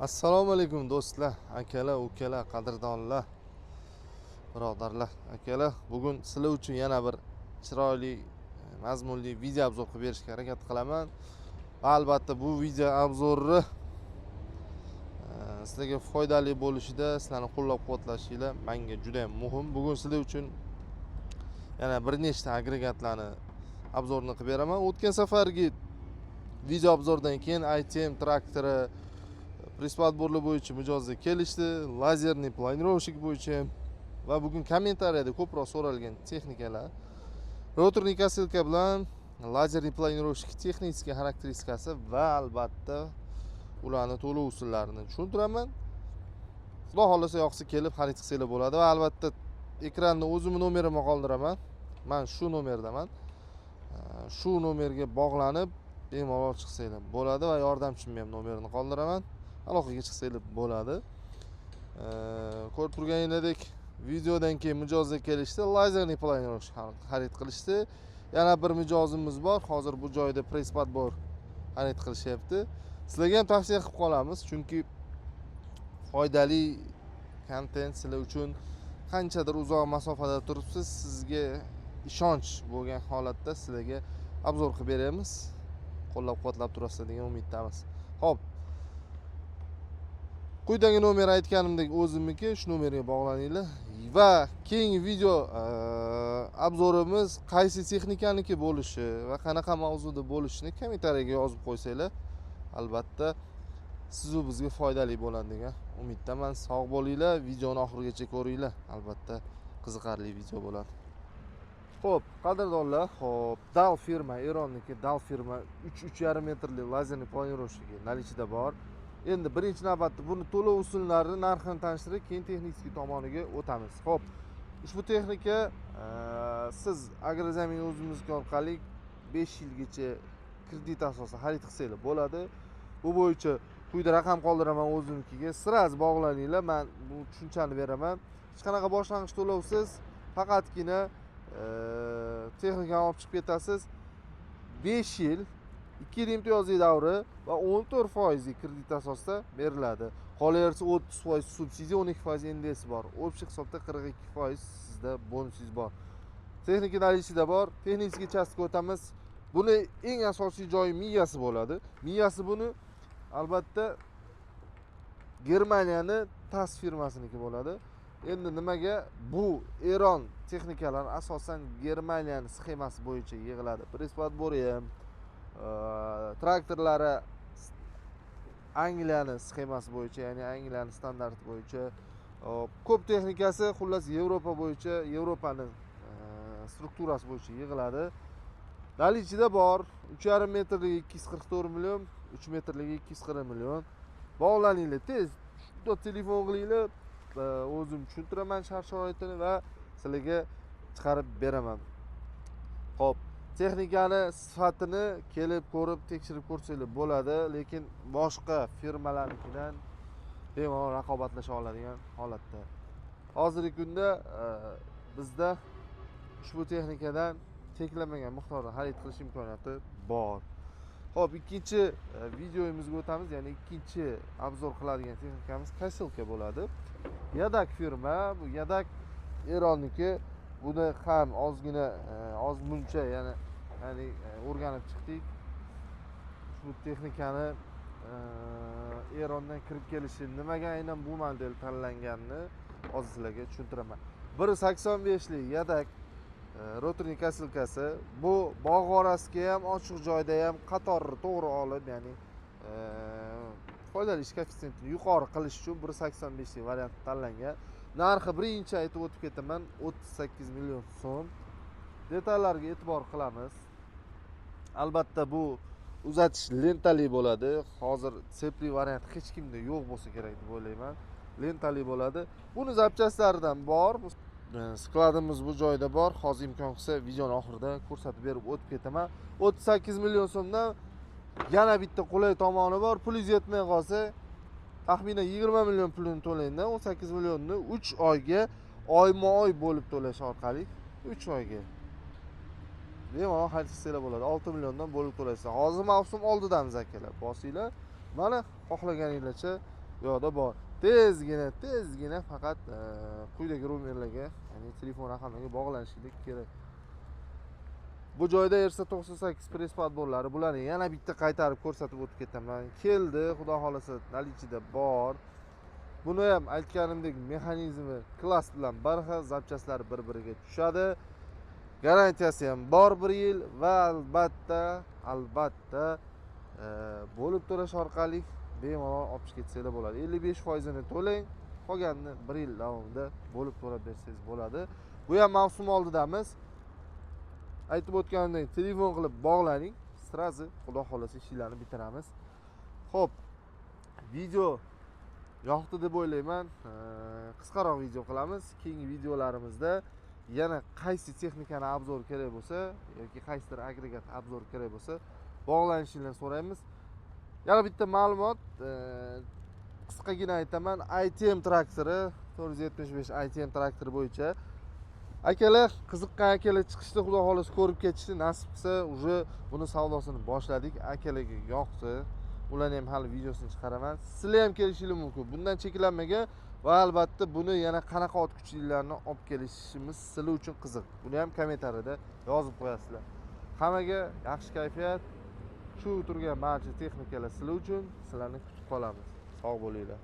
Assalomu alaykum do'stlar, akalar, ukalar, qadrdonlar, birodarlar, akalar. Bugun sizlar uchun yana bir chiroyli, mazmunli video obzor qilib berishga harakat qilaman. Va albatta bu video obzori sizlarga foydali bo'lishida, sizlarni qo'llab-quvvatlashinglar menga juda ham muhim. Bugun sizlar uchun yana bir nechta agregatlarni obzorini qilib beraman. O'tgan safargi video obzordan keyin ITM traktori prispadborli bo'yicha mijozda kelishdi, lazerniy planirovщик bo'yicha va bugun kommentariyada ko'proq so'ralgan texnikalar rotorniy kasilka bilan lazerniy planirovщик texnik xarakteristikasi va albatta ularni to'lov usullarini tushuntiraman. Xudo xolasa yoqsa kelib xarid qilsanglar bo'ladi va albatta ekranni o'zimni nomerimni qoldiraman. Men shu nomerdaman. Shu nomerga bog'lanib bemalol chiqsanglar bo'ladi va yordamchimni ham nomerini qoldiraman. Aloqaga chiqsanglar bo'ladi. Ko'rib turganingizdek videodan keyin mijozga kelishdi, lazerniy planirovщик xarid qilishdi. Yana bir mijozimiz bor. Hozir bu joyda prespadbor xarid qilishyapti. Sizlarga ham tavsiya qilib qolamiz, chunki foydali kontent sizlar uchun qanchadir uzoq masofada turibsiz, sizga ishonch bo'lgan holatda sizlarga obzor qilib beramiz. Qo'llab-quvvatlab turasizlar degan umiddamiz. Xo'p. Quyidagi nomer aytganimdek o'zimniki, shu nomerga bog'laninglar va keyingi video obzorimiz qaysi texnikaniki bo'lishi va qanaqa mavzuda bo'lishini kommentariyaga yozib qo'ysanglar, albatta siz u bizga foydali bo'ladi degan umiddaman. Sog' bo'linglar, videoni oxirigacha ko'ringlar. Albatta qiziqarli video bo'ladi. Xo'p, qadrdonlar, xo'p, DAL firma, Eronniki DAL firma 3.5 metrli lazerniy planirovщик nalichida bor. Endi birinchi navbatda buni to'lov usullarini narxini tanishtirib, keyin texnik tomoniga o'tamiz. Xo'p, ushbu texnika siz agrozamin o'zimizga orqali 5 yilgacha kredit asosida xarid qilsanglar bo'ladi. Bu bo'yicha quyida raqam qoldiraman o'zimnikiga. Siz bog'laninglar, men bu tushunchani beraman. Hech qanaqa boshlang'ich to'lovsiz, faqatgina texnikani olib chiqib ketasiz. 5 yil 2 yil imtiyozli davri va 14% kredit asosida beriladi. Qolaversa 30% subsidiya, 12% NDS bor. Общий hisobda 42% sizda bonusingiz bor. Texnika nalichida bor. Texnik uchastkaga o'tamiz. Buni eng asosiy joyi miyasi bo'ladi. Miyasi buni albatta Germaniyani TAS firmasiniki bo'ladi. Endi nimaga bu Eron texnikalar asosan Germaniyani sxemasi bo'yicha yig'iladi. Prespadbori ham traktorlari Angliyani sxemasi bo'yicha, ya'ni Angliyani standarti bo'yicha, ko'p texnikasi xullas Yevropa bo'yicha, Yevropaning strukturasi bo'yicha yig'iladi. Nalichida bor 3.5 metrlik 244 million, 3 metrlik 240 million. Bog'laninglar, tez shunda telefon qilinglar, o'zim tushuntiraman shart-sharoitini va sizlarga chiqarib beraman. Xo'p, texnikani sifatini kelib ko'rib tekshirib ko'rsanglar bo'ladi, lekin boshqa firmalarnikidan bemalol raqobatlasha oladigan holatda. Hozirgi kunda bizda ushbu texnikadan cheklanmagan miqdorda xarid qilish imkoniyati bor. Xo'p, ikkinchi videomizga o'tamiz, ya'ni ikkinchi obzor qiladigan texnikamiz kasilka bo'ladi. Yadak firma, bu Yadak Eronniki. Buni ham ozgina muncha ya'ni o'rganib chiqdik. Shu texnikani Erondan kirib kelishi, nimaga aynan bu model tanlanganini hozir sizlarga tushuntiraman. 1.85 lik Yadak rotorniy kasilkasi. Bu bog' orasiga ham, ochiq joyda ham qatorni to'g'ri olib, ya'ni foydali ish koeffitsiyentini yuqori qilish uchun 1.85 lik variant tanlangan. Narxi birinchi aytib o'tib ketaman, 38 million so'm. Detallarga e'tibor qilamiz. Albatta bu uzatish lentali bo'ladi. Hozir tsepli variant hech kimda yo'q bo'lsa kerak deb o'ylayman. Lentali bo'ladi. Buni zapchastlaridan bor. Skladimiz bu joyda bor. Hozir imkon qilsa videoning oxirida ko'rsatib berib o'tib ketaman. 38 million so'mdan yana bitta qulay tomoni bor. Pulingiz yetmay qolsa taxminan 20 million pulini to'laydi. 18 millionni 3 oyga oyma-oy bo'lib to'lash orqali 3 oyga bemalol xarid qilsanglar bo'ladi. 6 milliondan bo'lib to'laysiz. Hozir mavsum oldidamiz akalar. Bosinglar. Mana xohlaganingizcha bu yoqda bor. Tezgina faqat quyidagi nomerlarga, ya'ni telefon raqamiga bog'lanishingiz kerak. Bu joyda Ersa 98 press podborlari bularni yana bitta qaytarib ko'rsatib o'tib ketaman. Keldi, xudo xolasa nalichida bor. Buni ham aytganimdek mexanizmi klass bilan bir xil, zapchastlari bir-biriga tushadi. Garantiyasi ham bor 1 yil va albatta bo'lib to'lash orqali bemalol olib ketsanglar bo'ladi. 55% ni to'lang, qolganini 1 yil davomida bo'lib to'lab bersangiz bo'ladi. Bu ham mavsum oldidamiz. Aytib o'tganimdek, telefon qilib bog'laning, srazi xudo xolasa ishlarni bitiramiz. Xo'p, video yoqdi deb o'ylayman. Qisqaroq video qilamiz. Keyingi videolarimizda yana qaysi texnikani obzor kerak bo'lsa yoki qaysidir agregat obzor kerak bo'lsa, bog'lanishinglarni so'raymiz. Yana bitta ma'lumot, qisqagina aytaman. ITM traktori 475 ITM traktori bo'yicha akalar, qiziqqan akalar chiqishda xudo xolasa ko'rib ketishni nasib qilsa, uje buni savdosini boshladik. Akalarga yoqdi. Ularni ham hali videosini chiqaraman. Sizlar ham kelishingiz mumkin. Bundan cheklanmagan va albatta buni yana qanaqa ot kuchlilarini olib kelishimiz sizlar uchun qiziq. Buni ham kommentariyada yozib qo'yasizlar. Hammaga yaxshi kayfiyat. Shu turgan barcha texnikalar sizlar uchun. Sizlarni kutib qolamiz. Sog' bo'linglar.